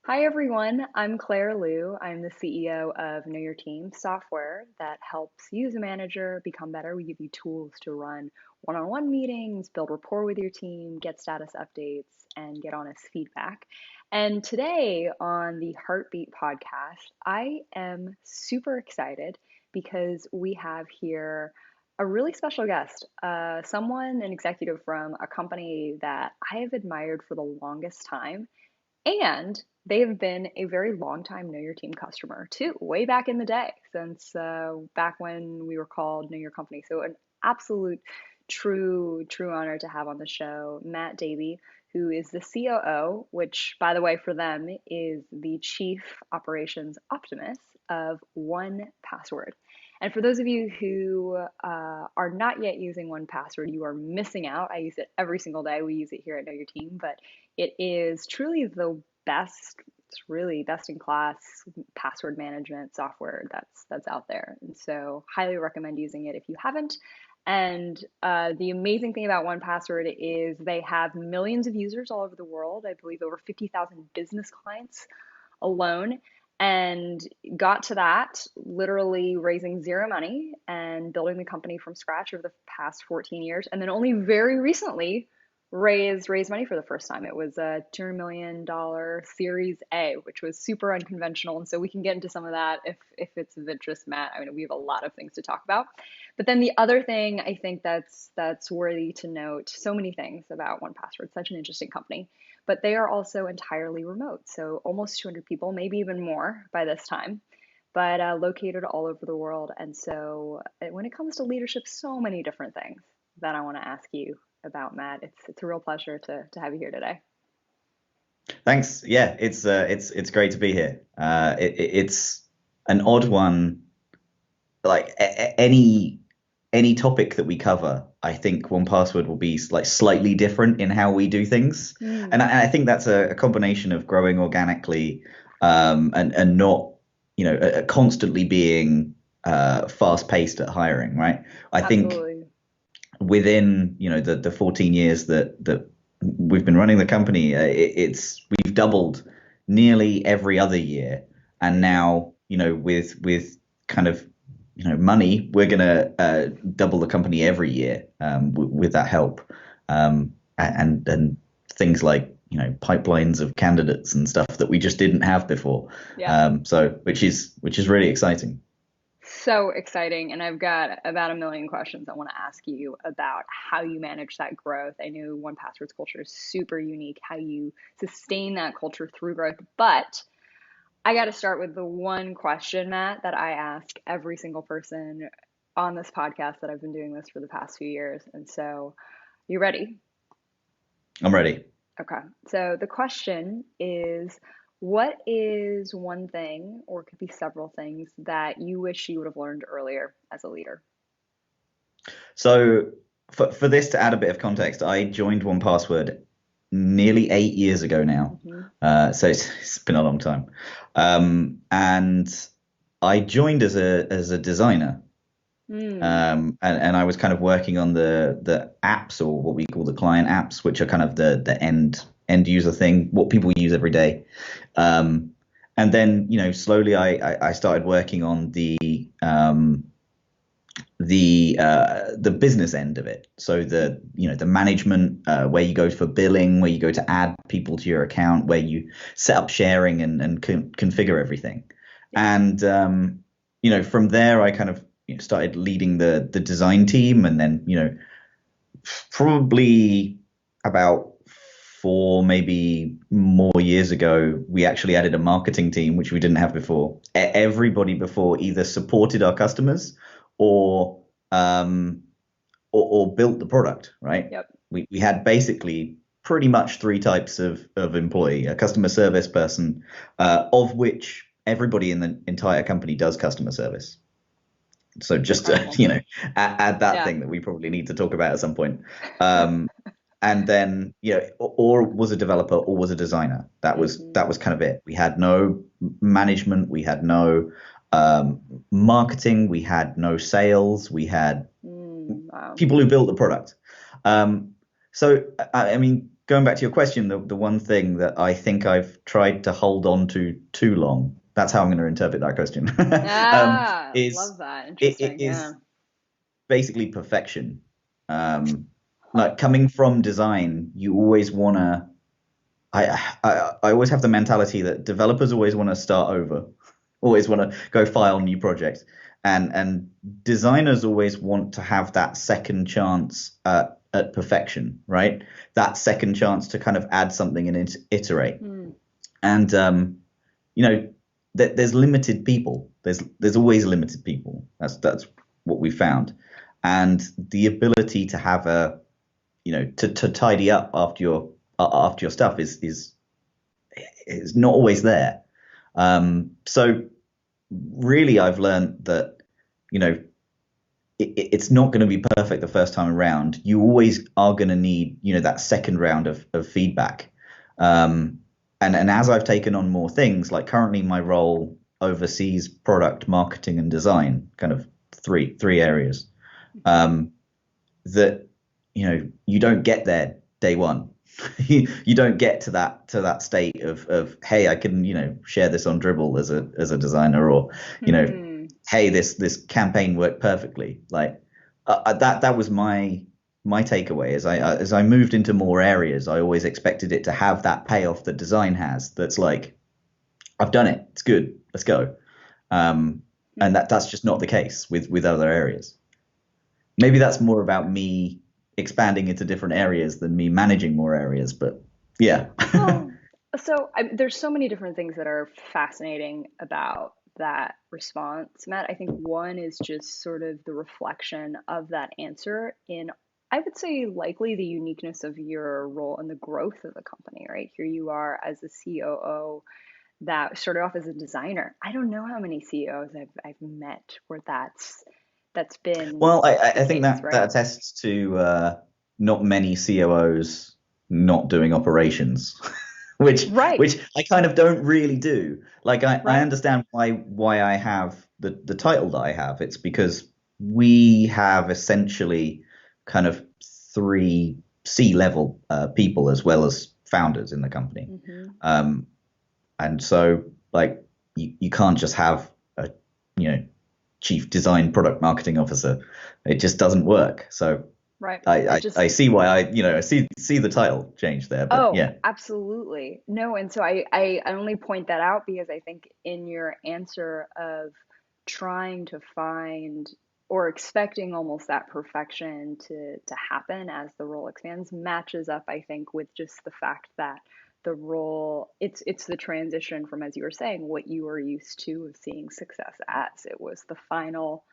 Hi, everyone. I'm Claire Liu. I'm the CEO of Know Your Team software that helps you as a manager become better. We give you tools to run one-on-one meetings, build rapport with your team, get status updates, and get honest feedback. And today on the Heartbeat podcast, I am super excited because we have here a really special guest, an executive from a company that I have admired for the longest time. And they have been a very long time Know Your Team customer too, way back in the day, since back when we were called Know Your Company. So an absolute true honor to have on the show Matt Davey, who is the COO, which by the way for them is the Chief Operations Optimist of 1Password. And for those of you who are not yet using 1Password, you are missing out. I use it every single day. We use it here at Know Your Team, but it is truly the best, it's really best in class password management software that's out there. And so highly recommend using it if you haven't. And the amazing thing about 1Password is they have millions of users all over the world. I believe over 50,000 business clients alone, and got to that literally raising zero money and building the company from scratch over the past 14 years. And then only very recently raised money for the first time. It was a $200 million Series A, which was super unconventional. And so we can get into some of that if it's of interest, Matt. I mean, we have a lot of things to talk about. But then the other thing I think that's worthy to note, so many things about 1Password, such an interesting company, but they are also entirely remote. So almost 200 people, maybe even more by this time, but located all over the world. And so when it comes to leadership, so many different things that I want to ask you about, Matt. It's a real pleasure to have you here today. Thanks. Yeah, it's great to be here. It's an odd one. Like any topic that we cover, I think 1Password will be like slightly different in how we do things, and I think that's a combination of growing organically, and not constantly being fast paced at hiring. Right. I think Absolutely. within the 14 years that we've been running the company, we've doubled nearly every other year, and now with kind of money, we're gonna double the company every year, with that help, and things like pipelines of candidates and stuff that we just didn't have before. Yeah. So which is really exciting. So exciting. And I've got about a million questions I want to ask you about how you manage that growth. I know 1Password's culture is super unique, how you sustain that culture through growth. But I got to start with the one question, Matt, that I ask every single person on this podcast that I've been doing this for the past few years. And so, you ready? I'm ready. Okay. So the question is, what is one thing, or it could be several things, that you wish you would have learned earlier as a leader? So for this to add a bit of context, I joined 1Password nearly 8 years ago now. So it's been a long time. And I joined as a designer. And I was kind of working on the apps, or what we call the client apps, which are kind of the end user thing, what people use every day. And then slowly I started working on the business end of it. So the management, where you go for billing, where you go to add people to your account, where you set up sharing and configure everything. And from there I kind of started leading the design team, and then probably about 4, maybe more years ago, we actually added a marketing team, which we didn't have before. Everybody before either supported our customers or built the product, right? Yep. We had basically pretty much 3 types of employee: a customer service person, of which everybody in the entire company does customer service. So just to, add that thing that we probably need to talk about at some point. And then, or was a developer or was a designer. That was kind of it. We had no management. We had no marketing. We had no sales. We had Wow. people who built the product. So, I mean, going back to your question, the one thing that I think I've tried to hold on to too long, that's how I'm going to interpret that question, is Love that. it Interesting. Yeah. is basically perfection. Huh. Like coming from design, you always want to. I always have the mentality that developers always want to start over, always want to go file new projects, and designers always want to have that second chance at perfection, right? That second chance to kind of add something and iterate. Hmm. And you know, there's limited people. There's always limited people. That's what we found, and the ability to have a to tidy up after your stuff is not always there. So really, I've learned that you know it's not going to be perfect the first time around. You always are going to need that second round of feedback. And as I've taken on more things, like currently my role oversees product marketing and design, kind of three areas. That you don't get there day one. You don't get to that state of hey, I can share this on Dribble as a designer, or Hmm. hey, this campaign worked perfectly. Like that was my takeaway. As I moved into more areas, I always expected it to have that payoff that design has. That's like, I've done it. It's good. Let's go. And that's just not the case with other areas. Maybe that's more about me expanding into different areas than me managing more areas. But yeah. Well, there's so many different things that are fascinating about that response, Matt. I think one is just sort of the reflection of that answer in, I would say, likely the uniqueness of your role and the growth of the company, right? Here you are as the COO that started off as a designer. I don't know how many CEOs I've met where that's been Well, the I think case, that right? attests to not many COOs not doing operations, which Right, which I kind of don't really do. Like I right. understand why I have the title that I have. It's because we have essentially kind of three C-level people as well as founders in the company. Hmm. Um, and so like you can't just have a you know chief design product marketing officer. It just doesn't work. So Right. It I just see why I see the title change there, but Oh, yeah. absolutely. No, and so I only point that out because I think in your answer of trying to find or expecting almost that perfection to happen as the role expands matches up, I think, with just the fact that the role it's the transition from, as you were saying, what you were used to of seeing success as. It was the final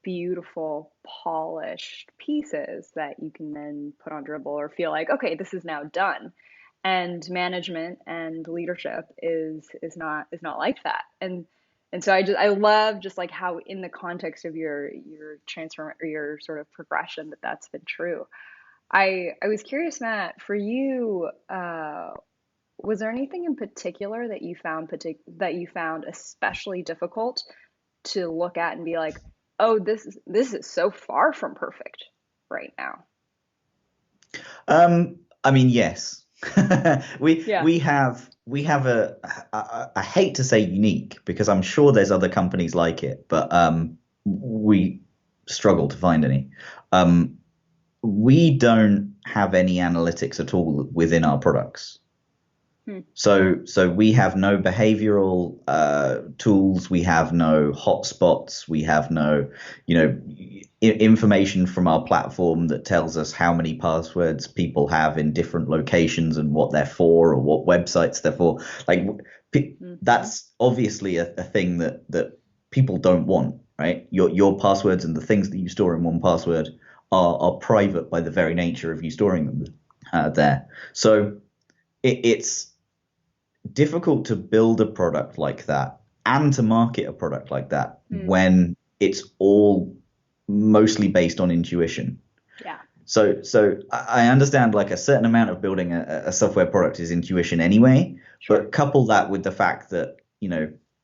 beautiful, polished pieces that you can then put on Dribble or feel like, okay, this is now done. And management and leadership is not like that. And so I love just like how in the context of your transform or your sort of progression that's been true. I was curious, Matt, for you, was there anything in particular that you found especially difficult to look at and be like, oh, this is so far from perfect right now. I mean, yes. we Yeah. we have we have I hate to say unique because I'm sure there's other companies like it, but we struggle to find any. Um, we don't have any analytics at all within our products. Hmm. So we have no behavioral tools. We have no hotspots. We have no, information from our platform that tells us how many passwords people have in different locations and what they're for or what websites they're for. Like Hmm. that's obviously a thing that people don't want, right? Your passwords and the things that you store in 1Password are private by the very nature of you storing them there. So it's difficult to build a product like that and to market a product like that Hmm. when it's all mostly based on intuition. Yeah. So I understand like a certain amount of building a software product is intuition anyway, Sure. but couple that with the fact that,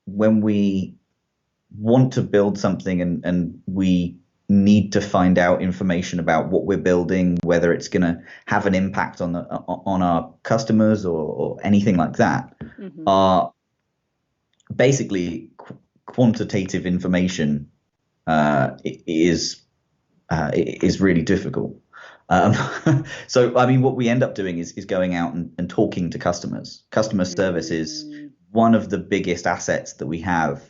when we want to build something and we need to find out information about what we're building, whether it's going to have an impact on our customers or anything like that, are basically quantitative information is really difficult. So, I mean, what we end up doing is going out and talking to customers. Customer service is one of the biggest assets that we have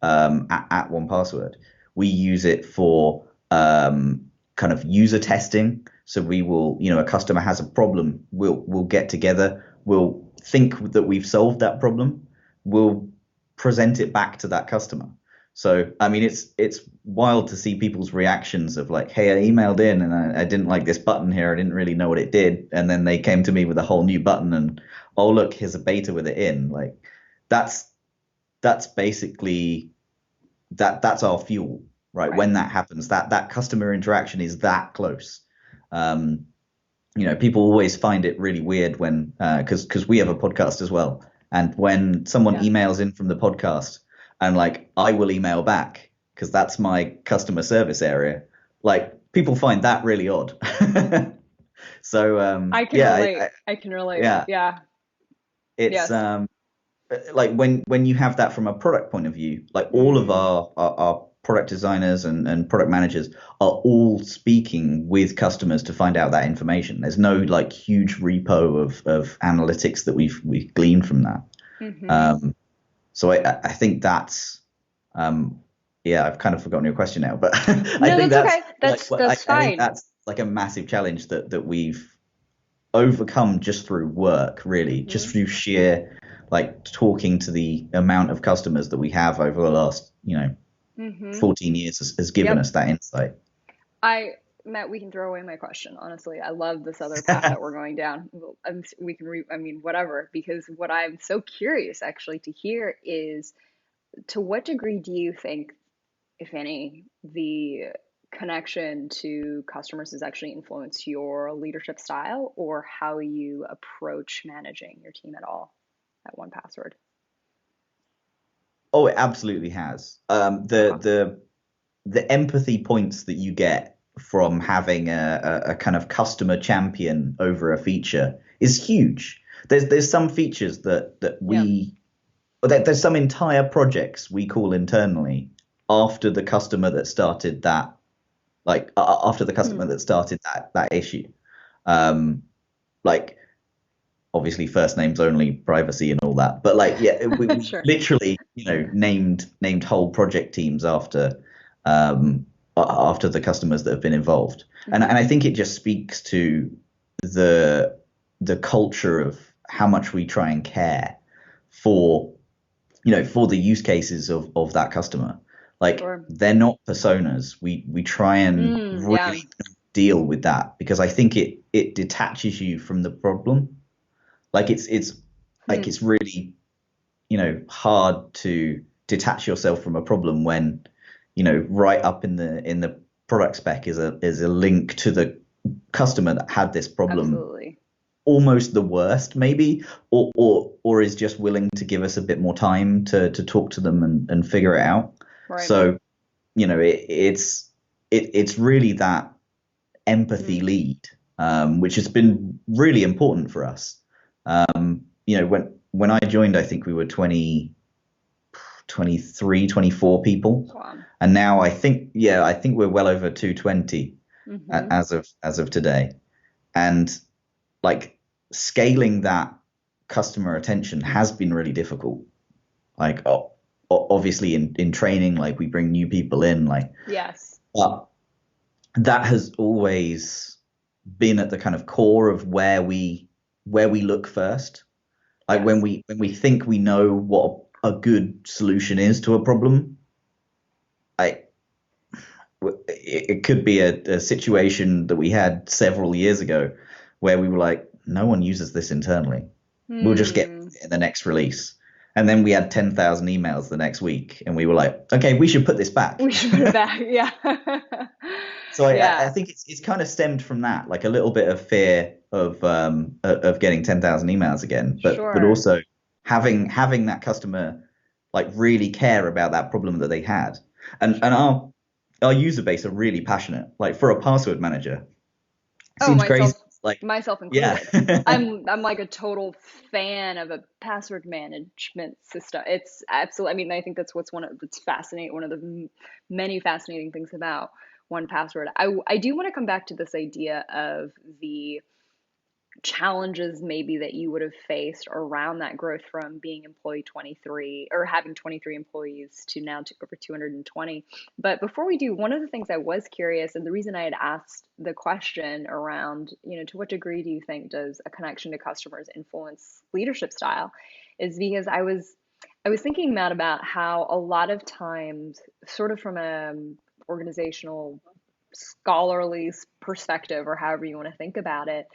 at 1Password. We use it for kind of user testing. So we will, a customer has a problem, we'll get together, we'll think that we've solved that problem, we'll present it back to that customer. So, I mean, it's wild to see people's reactions of like, hey, I emailed in and I didn't like this button here. I didn't really know what it did. And then they came to me with a whole new button and, oh, look, here's a beta with it in. Like that's basically that's our fuel, right? When that happens, that customer interaction is that close. People always find it really weird when, because we have a podcast as well. And when someone emails in from the podcast, and like I will email back because that's my customer service area. Like people find that really odd. So I can relate. I can relate. Yeah. It's like when you have that from a product point of view, like all of our product designers and product managers are all speaking with customers to find out that information. There's no like huge repo of analytics that we've gleaned from that. So I think that's, I've kind of forgotten your question now, but I think that's okay. That's fine. I think that's like a massive challenge that we've overcome just through work, really, just through sheer like talking to the amount of customers that we have over the last, 14 years has given us that insight. Matt, we can throw away my question. Honestly, I love this other path that we're going down. We can whatever, because what I'm so curious actually to hear is, to what degree do you think, if any, the connection to customers has actually influenced your leadership style or how you approach managing your team at all at 1Password? Oh, it absolutely has. The empathy points that you get from having a kind of customer champion over a feature is huge. There's some features that there's some entire projects we call internally after the customer that started that, that issue. Like obviously first names only, privacy and all that, but like we literally named whole project teams after the customers that have been involved. And I think it just speaks to the culture of how much we try and care for the use cases of that customer. Like they're not personas. We try and really deal with that, because I think it detaches you from the problem. Like it's really hard to detach yourself from a problem when right up in the product spec is a link to the customer that had this problem. Absolutely. Almost the worst maybe, or is just willing to give us a bit more time to talk to them and figure it out. Right. So it's really that empathy lead, which has been really important for us. When I joined, I think we were 23, 24 people. Wow. And now I think we're well over 220 as of today. And like scaling that customer attention has been really difficult. Like obviously in training, like we bring new people in, like yes, but that has always been at the kind of core of where we look first. Like when we think we know what a good solution is to a problem, it could be a situation that we had several years ago where we were like, no one uses this internally. We'll just get it in the next release. And then we had 10,000 emails the next week, and we were like, okay, we should put this back. We should put it back, yeah. So I think it's kind of stemmed from that, like a little bit of fear of getting 10,000 emails again, but also having that customer like really care about that problem that they had. And our user base are really passionate. Like for a password manager, it Oh, seems crazy. Like, myself yeah. included. I'm like a total fan of a password management system. It's absolutely, I mean, I think that's it's fascinating, one of the many fascinating things about 1Password. I do want to come back to this idea of the challenges maybe that you would have faced around that growth from being employee 23 or having 23 employees to now to over 220. But before we do, one of the things I was curious, and the reason I had asked the question around, to what degree do you think does a connection to customers influence leadership style, is because I was thinking, Matt, about how a lot of times, sort of from a organizational scholarly perspective, or however you want to think about it,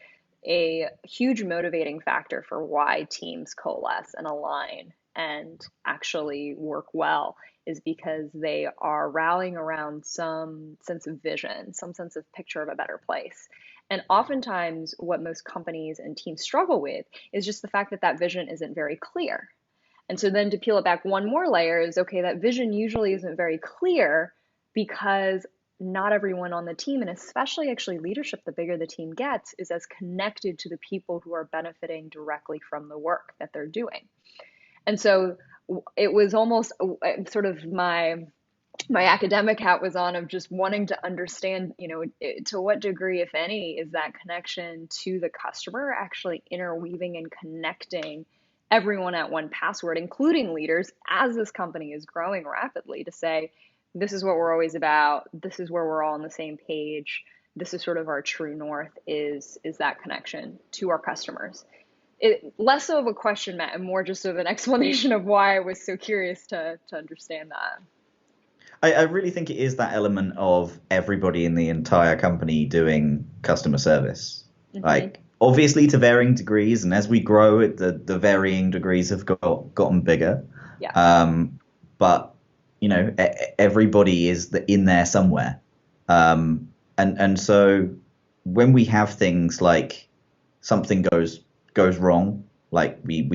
a huge motivating factor for why teams coalesce and align and actually work well is because they are rallying around some sense of vision, some sense of picture of a better place. And oftentimes, what most companies and teams struggle with is just the fact that that vision isn't very clear. And so then to peel it back one more layer is, okay, that vision usually isn't very clear because not everyone on the team, and especially actually leadership, the bigger the team gets, is as connected to the people who are benefiting directly from the work that they're doing. And so it was almost sort of my academic hat was on, of just wanting to understand, to what degree, if any, is that connection to the customer actually interweaving and connecting everyone at 1Password, including leaders, as this company is growing rapidly, to say, this is what we're always about, this is where we're all on the same page, this is sort of our true north, is that connection to our customers. Less so of a question, Matt, and more just of an explanation of why I was so curious to understand that. I really think it is that element of everybody in the entire company doing customer service. Hmm. Like, obviously to varying degrees, and as we grow, the varying degrees have gotten bigger. Yeah. But everybody is in there somewhere. And so when we have things like something goes wrong, like I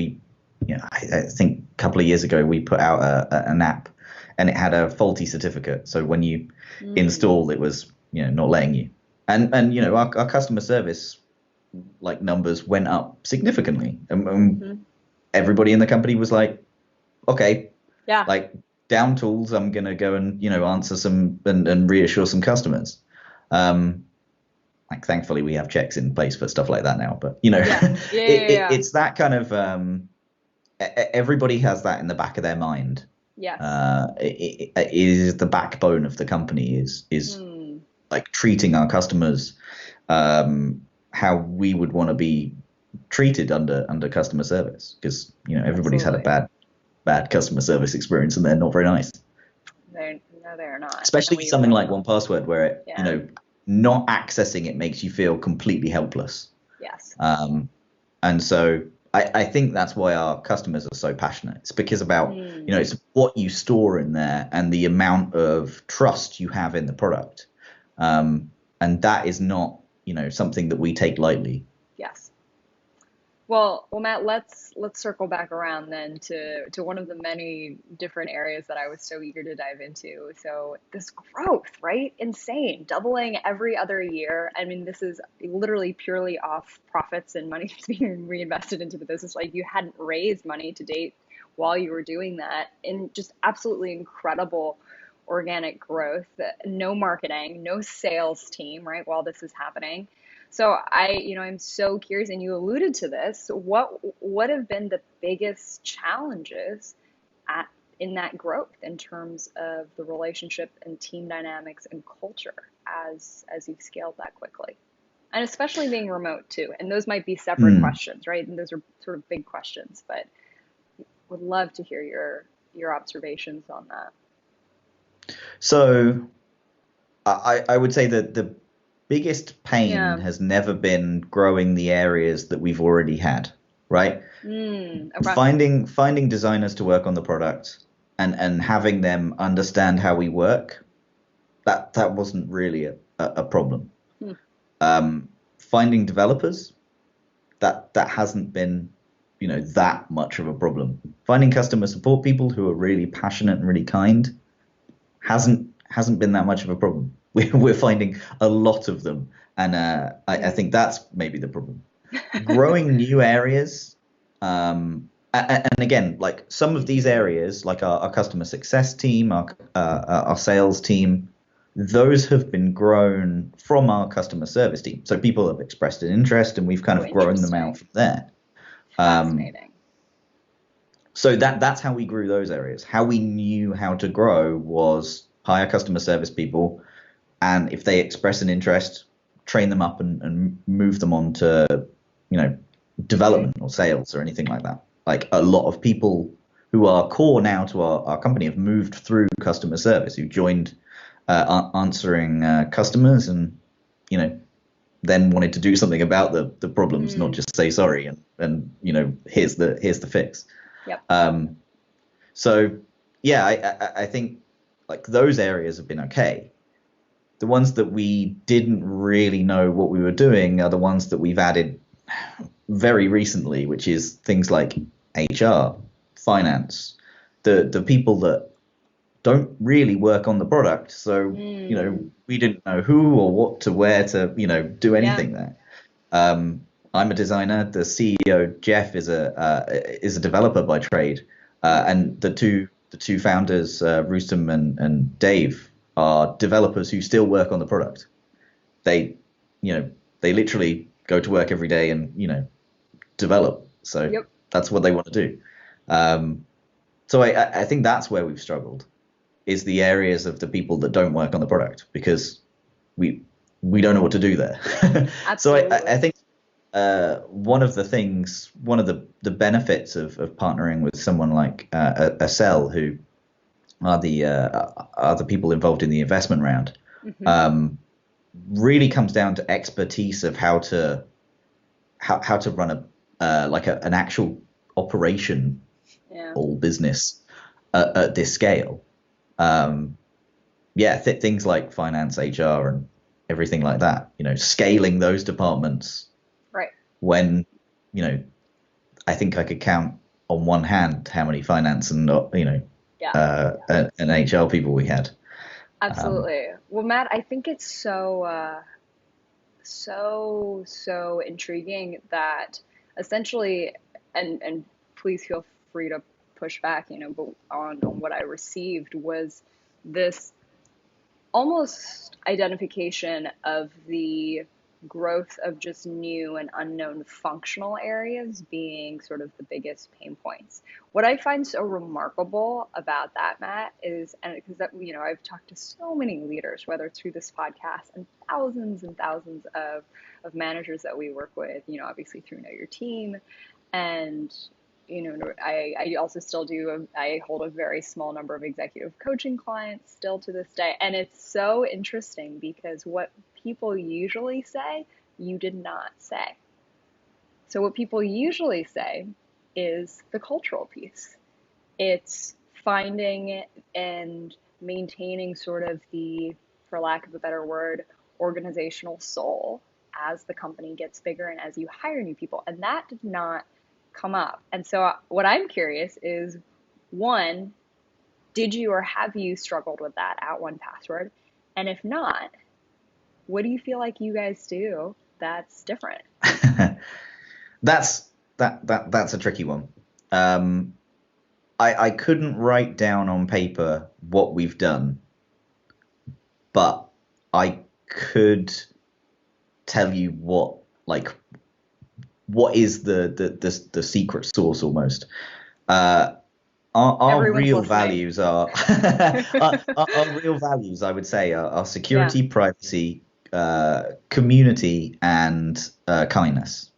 think a couple of years ago we put out an app and it had a faulty certificate. So when you Mm. install, it was not letting you. And our customer service like numbers went up significantly, and Hmm. everybody in the company was like, okay, Yeah. like down tools, I'm gonna go and answer some and reassure some customers. Like thankfully we have checks in place for stuff like that now, but Yeah. Yeah. Yeah. Yeah. it's that kind of everybody has that in the back of their mind. Yes. It is the backbone of the company, is Hmm. like treating our customers how we would want to be treated under customer service, because everybody's had a Absolutely. bad customer service experience and they're not very nice. No, they're not. And Especially we something want like them. 1Password, where Yeah. not accessing it makes you feel completely helpless. Yes. And so I think that's why our customers are so passionate. It's because about, Hmm. it's what you store in there and the amount of trust you have in the product. And that is not, something that we take lightly. Yes. Well, Matt, let's circle back around then to one of the many different areas that I was so eager to dive into. So this growth, right? Insane, doubling every other year. I mean, this is literally purely off profits and money that's being reinvested into the business. Like, you hadn't raised money to date while you were doing that, and just absolutely incredible organic growth. No marketing, no sales team, right? While this is happening. So I'm so curious, and you alluded to this. What have been the biggest challenges at in that growth in terms of the relationship and team dynamics and culture as you've scaled that quickly? And especially being remote too. And those might be separate Hmm. questions, right? And those are sort of big questions, but would love to hear your observations on that. So I would say that the biggest pain Yeah. has never been growing the areas that we've already had, right? Okay. Finding designers to work on the product and having them understand how we work, that wasn't really a problem. Hmm. Finding developers, that hasn't been that much of a problem. Finding customer support people who are really passionate and really kind hasn't been that much of a problem. We're finding a lot of them, and I think that's maybe the problem. Growing new areas, and again, like some of these areas, like our customer success team, our sales team, those have been grown from our customer service team. So people have expressed an interest, and we've kind of grown them out from there. Fascinating. So that's how we grew those areas. How we knew how to grow was hire customer service people, and if they express an interest, train them up and move them on to, development or sales or anything like that. Like a lot of people who are core now to our company have moved through customer service, who joined answering customers, and then wanted to do something about the problems, not just say sorry and here's the fix. Yep. So yeah, I think like those areas have been okay. The ones that we didn't really know what we were doing are the ones that we've added very recently, which is things like HR, finance, the people that don't really work on the product. So, we didn't know who or what to wear to, do anything there. I'm a designer. The CEO, Jeff, is a developer by trade. And the two founders, Rustam and Dave, are developers who still work on the product. They literally go to work every day and, develop. So that's what they want to do. So I think that's where we've struggled, is the areas of the people that don't work on the product, because we don't know what to do there. So I think one of the benefits of partnering with someone like Acel, who are the people involved in the investment round, really comes down to expertise of how to run an actual operation or business at this scale. Things like finance, HR, and everything like that. Scaling those departments. Right. When I think I could count on one hand how many finance and and HR people we had. Absolutely. Well, Matt, I think it's so intriguing that essentially, and please feel free to push back, but on what I received was this almost identification of the growth of just new and unknown functional areas being sort of the biggest pain points. What I find so remarkable about that, Matt, is, and because I've talked to so many leaders, whether it's through this podcast and thousands of managers that we work with, obviously through Know Your Team, and I also still I hold a very small number of executive coaching clients still to this day. And it's so interesting because what people usually say, you did not say. So what people usually say is the cultural piece. It's finding and maintaining sort of the, for lack of a better word, organizational soul as the company gets bigger and as you hire new people. And that did not come up. And so what I'm curious is, one, did you or have you struggled with that at 1Password? And if not, what do you feel like you guys do that's different? That's a tricky one. I couldn't write down on paper what we've done, but I could tell you what is the secret sauce almost. Our real values are our real values, I would say, are security, privacy, community, and kindness.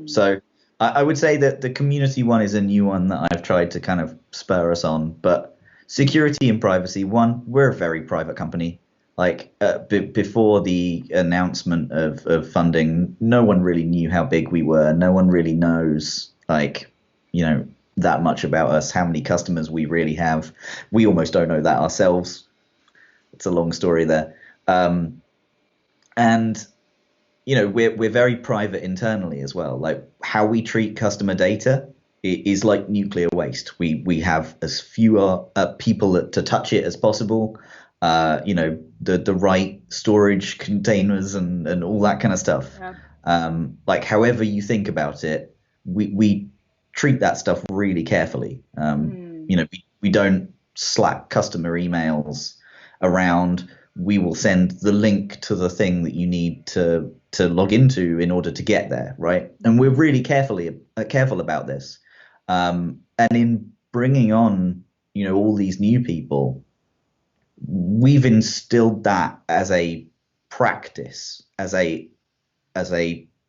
So I would say that the community one is a new one that I've tried to kind of spur us on. But security and privacy, one, we're a very private company. Like before the announcement of funding, no one really knew how big we were. No one really knows that much about us, how many customers we really have. We almost don't know that ourselves. It's a long story there. And we're very private internally as well. Like how we treat customer data is like nuclear waste. We have as few people to touch it as possible. the right storage containers and all that kind of stuff. Yeah. Like however you think about it, we treat that stuff really carefully. We don't Slack customer emails around. We will send the link to the thing that you need to log into in order to get there, right? And we're really careful about this. And in bringing on, all these new people, we've instilled that as a practice, as a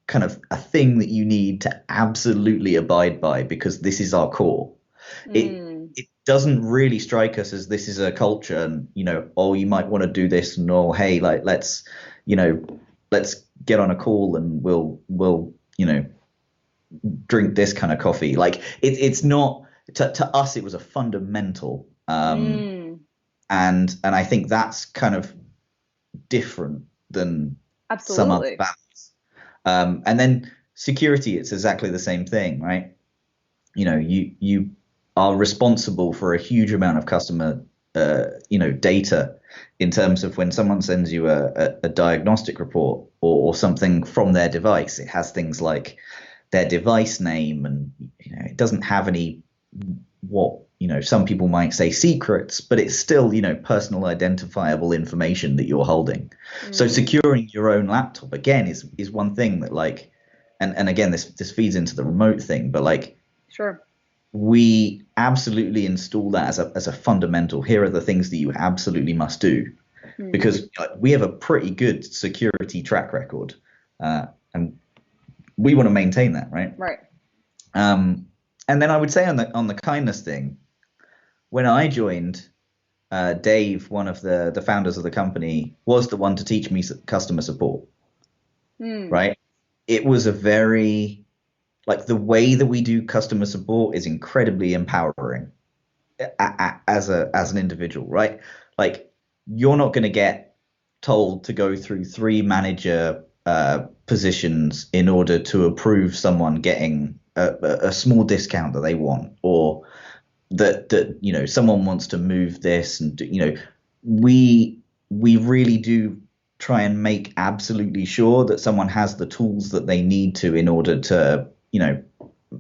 kind of a thing that you need to absolutely abide by because this is our core. It doesn't really strike us as this is a culture and, oh, you might want to do this and oh, hey, like let's get on a call and we'll drink this kind of coffee. Like it's not to us, it was a fundamental. And I think that's kind of different than some other values. And then security, it's exactly the same thing, right? You are responsible for a huge amount of customer, data in terms of when someone sends you a diagnostic report or something from their device. It has things like their device name, and it doesn't have any what some people might say secrets, but it's still personal identifiable information that you're holding. So securing your own laptop again is one thing that like, and again this feeds into the remote thing, but like sure, we absolutely install that as a fundamental. Here are the things that you absolutely must do, because we have a pretty good security track record, and we want to maintain that, right? Right. And then I would say on the kindness thing, when I joined, Dave, one of the founders of the company, was the one to teach me customer support. Right? It was a very, like, the way that we do customer support is incredibly empowering as an individual, right? Like, you're not going to get told to go through 3 manager positions in order to approve someone getting a small discount that they want, or that someone wants to move this, and we really do try and make absolutely sure that someone has the tools that they need to in order to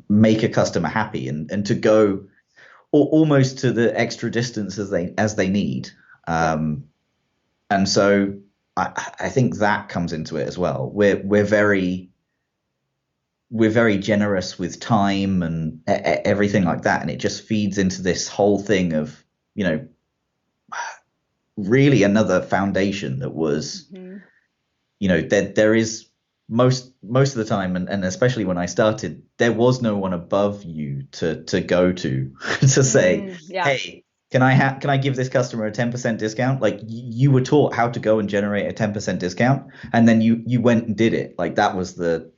make a customer happy and to go almost to the extra distance as they need. And so I think that comes into it as well. We're very generous with time and everything like that, and it just feeds into this whole thing of really another foundation that was there is most of the time, and especially when I started, there was no one above you to go to say, hey, can I give this customer a 10% discount? Like, you were taught how to go and generate a 10% discount, and then you went and did it. Like, that was the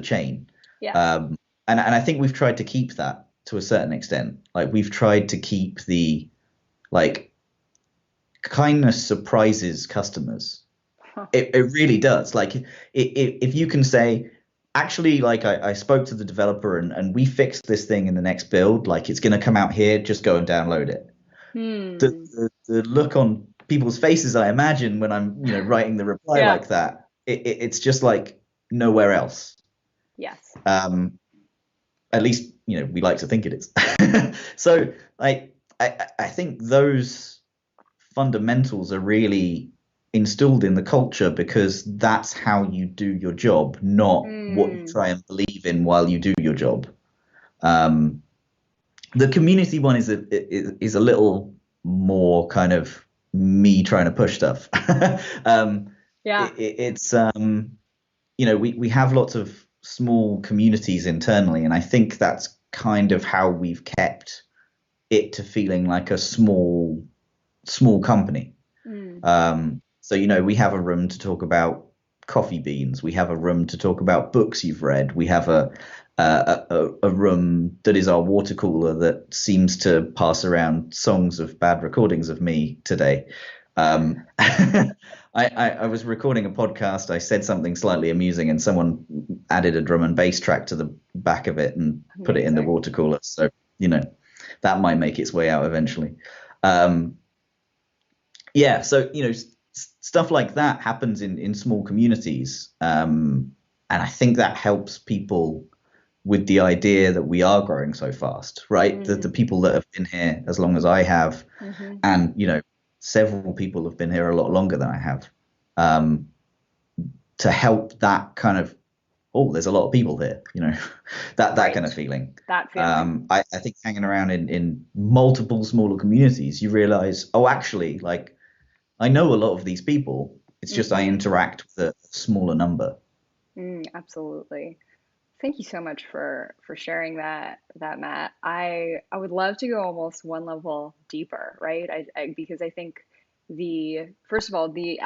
chain. Yeah. And I think we've tried to keep that to a certain extent. Like, we've tried to keep the, like, kindness surprises customers. It really does. Like, if you can say, actually, like, I spoke to the developer and we fixed this thing in the next build, like, it's going to come out here, just go and download it. The look on people's faces, I imagine, when I'm writing the reply like that, it's just like nowhere else. Yes. At least we like to think it is. So I think those fundamentals are really instilled in the culture because that's how you do your job, not what you try and believe in while you do your job. The community one is a little more kind of me trying to push stuff. It's we have lots of small communities internally, and I think that's kind of how we've kept it to feeling like a small company. So we have a room to talk about coffee beans, we have a room to talk about books you've read, we have a room that is our water cooler that seems to pass around songs of bad recordings of me today. I was recording a podcast. I said something slightly amusing, and someone added a drum and bass track to the back of it and put it in the water cooler. So that might make its way out eventually. yeah, so stuff like that happens in small communities, and I think that helps people with the idea that we are growing so fast, right? The Mm, people that have been here as long as I have, hmm. and several people have been here a lot longer than I have, um, to help that kind of, oh, there's a lot of people here, that kind Right. of feeling. That feeling. I think hanging around in multiple smaller communities, you realize, oh, actually, like I know a lot of these people. It's just I Hmm. interact with a smaller number. Mm, absolutely. Thank you so much for sharing that Matt. I would love to go almost one level deeper, right? Because I think the first of all the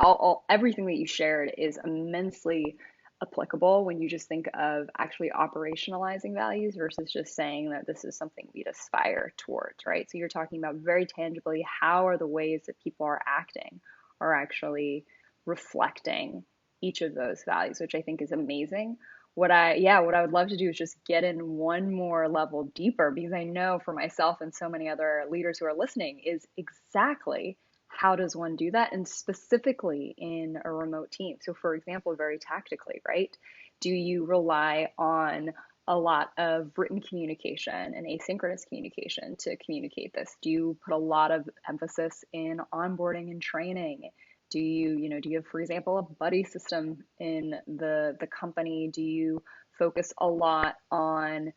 everything that you shared is immensely applicable when you just think of actually operationalizing values versus just saying that this is something we'd aspire towards, right? So you're talking about very tangibly how are the ways that people are acting are actually reflecting each of those values, which I think is amazing. What I would love to do is just get in one more level deeper because I know for myself and so many other leaders who are listening is exactly how does one do that, and specifically in a remote team. So for example, very tactically, right? Do you rely on a lot of written communication and asynchronous communication to communicate this? Do you put a lot of emphasis in onboarding and training? Do you have, for example, a buddy system in the company? Do you focus a lot on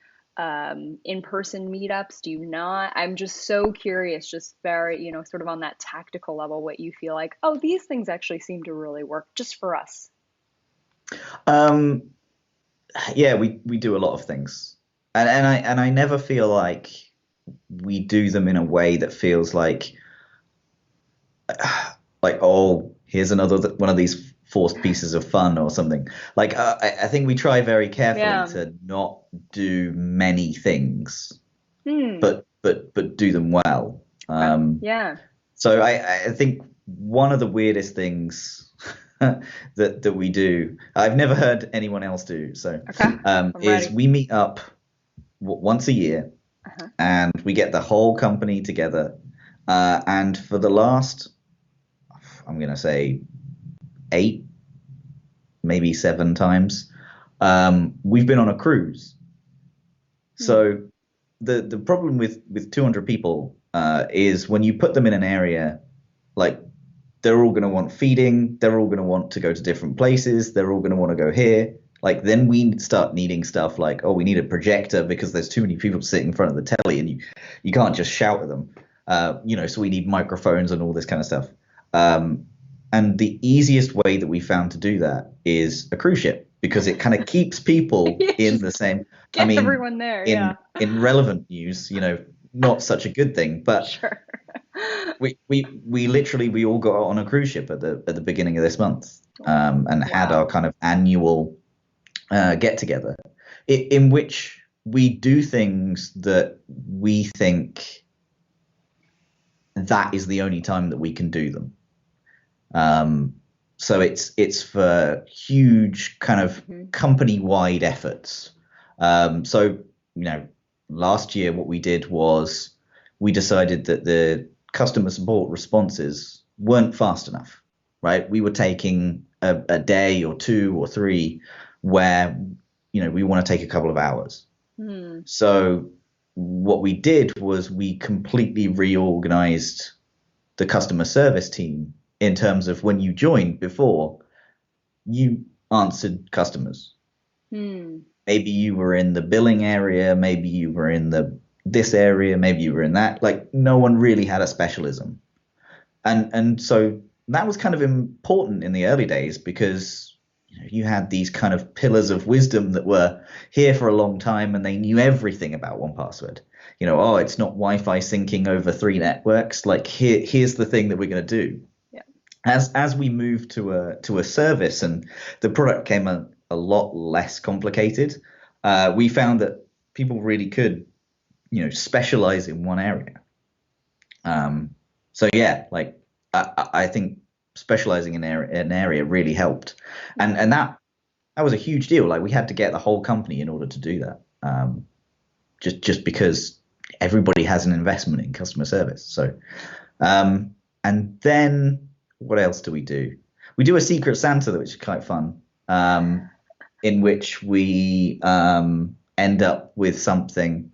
in-person meetups? Do you not? I'm just so curious, just very, sort of on that tactical level, what you feel like, oh, these things actually seem to really work just for us. Um, yeah, we do a lot of things, and I never feel like we do them in a way that feels like, oh, here's another one of these forced pieces of fun or something. Like I think we try very carefully Yeah. to not do many things, Hmm. but do them well. Okay. Yeah. So I think one of the weirdest things that we do, I've never heard anyone else do, so Okay. I'm is ready. we meet up once a year Uh-huh. and we get the whole company together. And for the last, I'm going to say 8, maybe 7 times, we've been on a cruise. Hmm. So the problem with 200 people is when you put them in an area, like they're all going to want feeding, they're all going to want to go to different places, they're all going to want to go here. Like then we start needing stuff like, oh, we need a projector because there's too many people sitting in front of the telly and you can't just shout at them. So we need microphones and all this kind of stuff. Um, and the easiest way that we found to do that is a cruise ship because it kind of keeps people Yeah, in just the same. I get mean, everyone there. Yeah. in relevant news, not such a good thing, but Sure. we literally we all got on a cruise ship at the beginning of this month, and had our Wow. kind of annual get together, in which we do things that we think that is the only time that we can do them. Um, so it's for huge kind of Hmm. company wide efforts. So last year what we did was we decided that the customer support responses weren't fast enough, right? We were taking a day or 2 or 3 where we want to take a couple of hours. Hmm. So what we did was we completely reorganized the customer service team in terms of when you joined before, you answered customers. Hmm. Maybe you were in the billing area, maybe you were in the this area, maybe you were in that. Like no one really had a specialism. And so that was kind of important in the early days because you had these kind of pillars of wisdom that were here for a long time and they knew everything about 1Password. Oh, it's not Wi-Fi syncing over 3 networks. Like here's the thing that we're going to do. Yeah. As we moved to a service and the product came a lot less complicated, we found that people really could specialize in one area. Um, so yeah, like I think specializing in an area really helped, and Hmm. that was a huge deal. Like we had to get the whole company in order to do that, just because everybody has an investment in customer service. So, And then what else do we do? We do a Secret Santa, which is quite fun, in which we end up with something.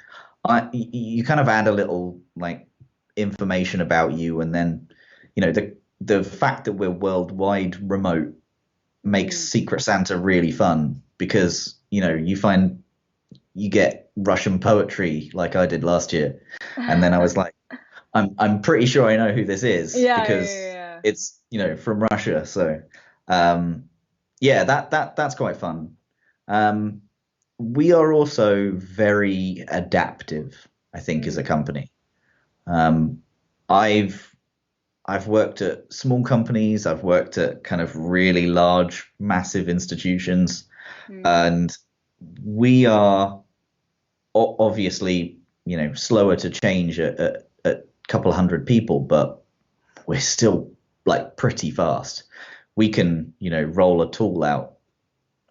You kind of add a little like information about you, and then the fact that we're worldwide remote makes Secret Santa really fun because you get Russian poetry like I did last year, and then I was like, I'm pretty sure I know who this is because Yeah. it's from Russia. So yeah, that's quite fun. We are also very adaptive, I think, as a company. I've worked at small companies. I've worked at kind of really large, massive institutions, and we are obviously slower to change at a couple hundred people, but we're still like pretty fast. We can roll a tool out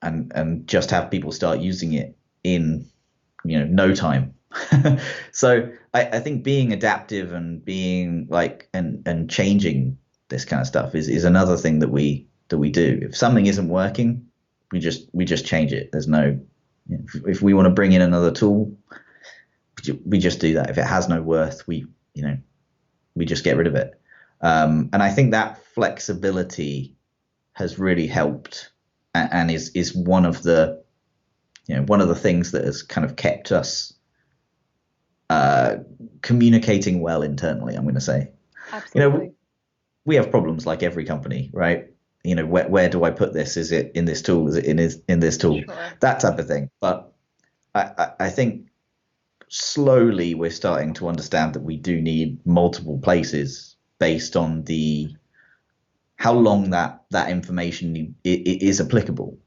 and just have people start using it in no time. So I think being adaptive and being like and changing this kind of stuff is another thing that we do. If something isn't working, we just change it. There's no if we want to bring in another tool, we just do that. If it has no worth, we just get rid of it. And I think that flexibility has really helped and is one of the things that has kind of kept us communicating well internally, I'm going to say. Absolutely. We have problems like every company, right? Where do I put this? Is it in this tool? Is it in this tool? Sure. That type of thing. But I think slowly we're starting to understand that we do need multiple places based on how long that information is applicable.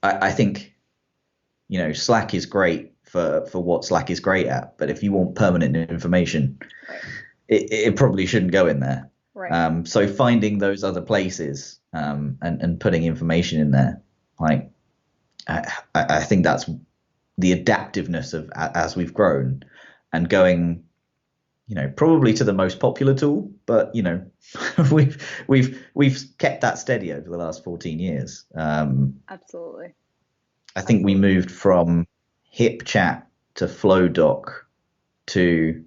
I think Slack is great for what Slack is great at, but if you want permanent information, right, it probably shouldn't go in there. Right. So finding those other places and putting information in there, like I think that's the adaptiveness of as we've grown and going probably to the most popular tool, but we've kept that steady over the last 14 years. Absolutely. I think we moved from HipChat to FlowDoc to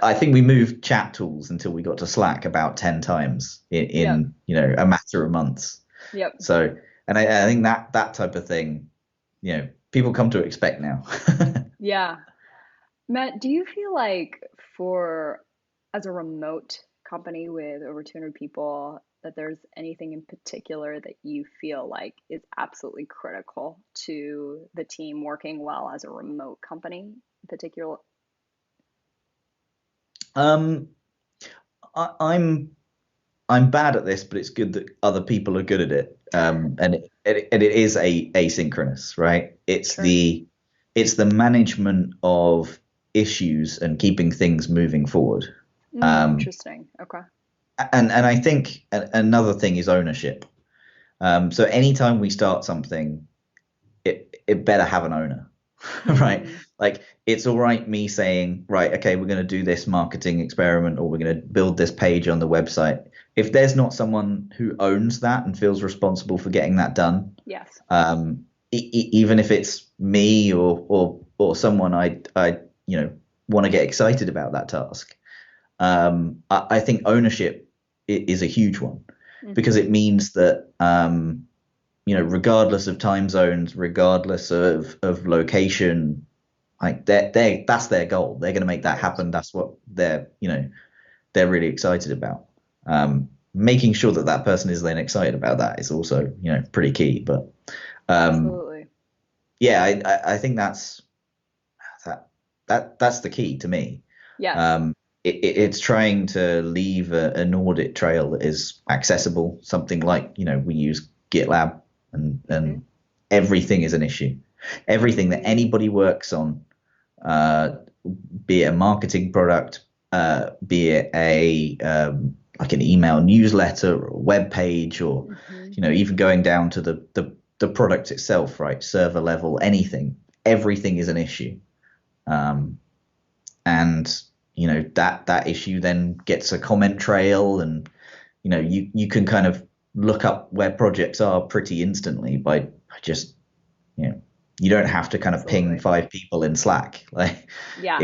I think we moved chat tools until we got to Slack about 10 times in a matter of months. Yep. So, and I think that type of thing, people come to expect now. Yeah. Matt, do you feel like as a remote company with over 200 people, that there's anything in particular that you feel like is absolutely critical to the team working well as a remote company in particular? I'm bad at this, but it's good that other people are good at it. And it is asynchronous, right? It's Sure. it's the management of issues and keeping things moving forward. Interesting. Okay. And I think another thing is ownership. So anytime we start something, it better have an owner, right? Like it's all right me saying, right, okay, we're going to do this marketing experiment or we're going to build this page on the website. If there's not someone who owns that and feels responsible for getting that done, Yes. Even if it's me or someone I want to get excited about that task, I think ownership is a huge one because it means that regardless of time zones, regardless of location, like that's their goal. They're going to make that happen. That's what they're really excited about. Making sure that person is then excited about that is also pretty key. But absolutely, yeah, I think that's the key to me. Yes. It's trying to leave an audit trail that is accessible. Something like we use GitLab and everything is an issue. Everything that anybody works on, be it a marketing product, be it like an email newsletter or a web page, or even going down to the product itself, right? Server level, anything, everything is an issue. And that issue then gets a comment trail, and you can kind of look up where projects are pretty instantly by just you don't have to kind of ping Absolutely. 5 people in Slack. Like Yeah,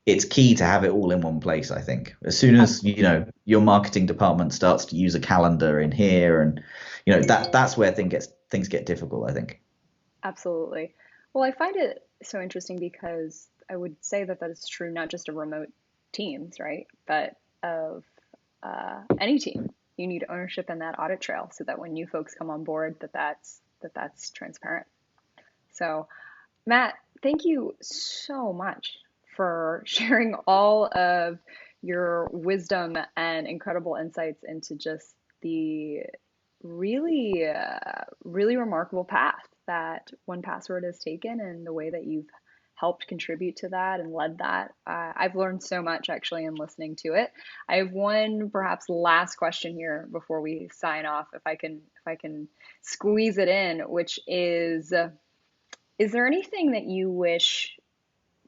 it's key to have it all in one place, I think. As soon as absolutely. your marketing department starts to use a calendar in here, and that's where things get difficult, I think. Absolutely. Well, I find it so interesting because I would say that that is true not just of remote teams, right? But of any team. You need ownership in that audit trail so that when new folks come on board, that's transparent. So, Matt, thank you so much for sharing all of your wisdom and incredible insights into just the really remarkable path that 1Password has taken and the way that you've helped contribute to that and led that. I've learned so much actually in listening to it. I have one perhaps last question here before we sign off, if I can squeeze it in, which is there anything that you wish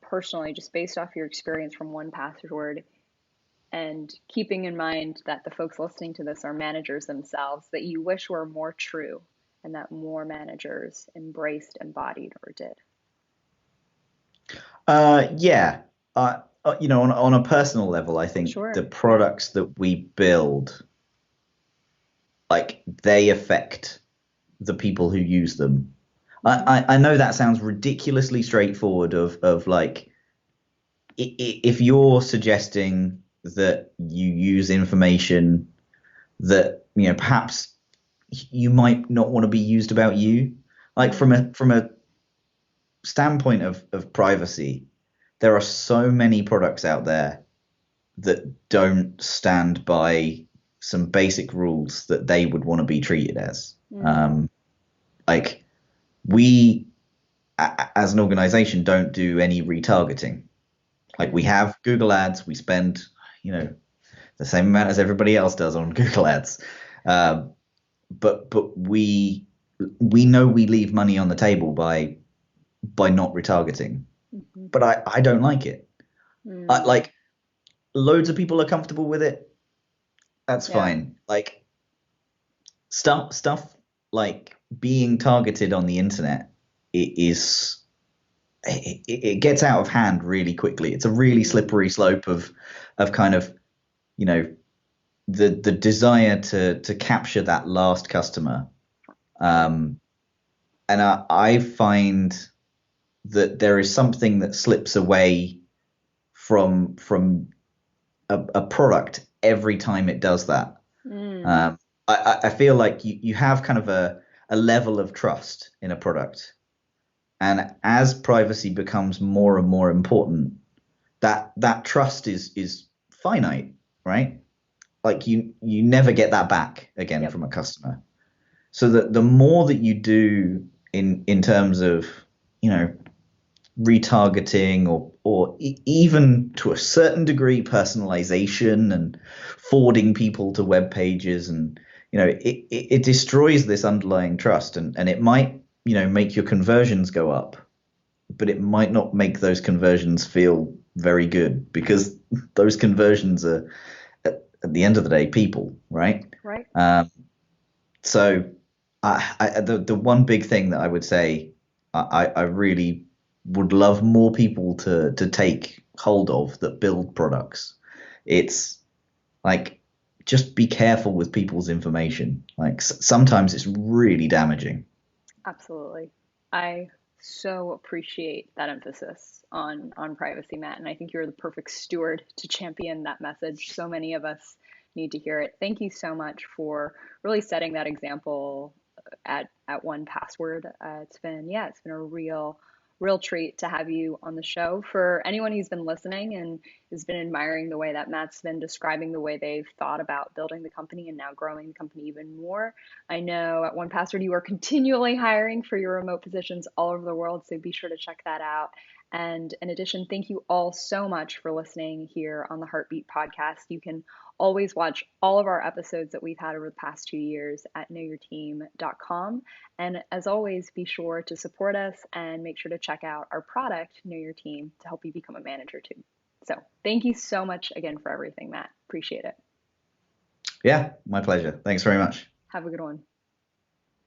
personally, just based off your experience from 1Password and keeping in mind that the folks listening to this are managers themselves, that you wish were more true and that more managers embraced, embodied, or did? Yeah. On a personal level, I think the Sure. products that we build, like, they affect the people who use them. Hmm. I know that sounds ridiculously straightforward of like, if you're suggesting that you use information that perhaps you might not want to be used about you, like Mm. from a standpoint of privacy, there are so many products out there that don't stand by some basic rules that they would want to be treated as. Mm. Like, we, as an organization, don't do any retargeting. Like, we Mm. have Google Ads, we spend, you know, the same amount as everybody else does on Google Ads. Um, but we know we leave money on the table by not retargeting. Hmm. But I don't like it. Mm. Like, loads of people are comfortable with it. That's Yeah. fine. Like, stuff like being targeted on the internet, it gets out of hand really quickly. It's a really Mm. slippery slope of kind of you know the desire to capture that last customer. Yep. Um, and I find that there is something that slips away from a product every time it does that. Mm. Um, I feel like you have kind of a level of trust in a product, and as privacy becomes more and more important, that trust is finite, right? Like, you never get that back again Yep. from a customer. So that the more that you do in terms of you know retargeting, or even to a certain degree personalization and forwarding people to web pages, and it destroys this underlying trust, and it might make your conversions go up, but it might not make those conversions feel very good, because those conversions are, at the end of the day, people, right? Right. So the one big thing that I would say, I really would love more people to take hold of that build products. It's like, just be careful with people's information. Like, sometimes it's really damaging. Absolutely. I so appreciate that emphasis on privacy, Matt, and I think you're the perfect steward to champion that message. So many of us need to hear it. Thank you so much for really setting that example at 1Password. It's been a real treat to have you on the show. For anyone who's been listening and has been admiring the way that Matt's been describing the way they've thought about building the company and now growing the company even more, I know at 1Password you are continually hiring for your remote positions all over the world, so be sure to check that out. And in addition, thank you all so much for listening here on the Heartbeat podcast. You can always watch all of our episodes that we've had over the past 2 years at knowyourteam.com. And as always, be sure to support us and make sure to check out our product, Know Your Team, to help you become a manager too. So thank you so much again for everything, Matt. Appreciate it. Yeah, my pleasure. Thanks very much. Have a good one.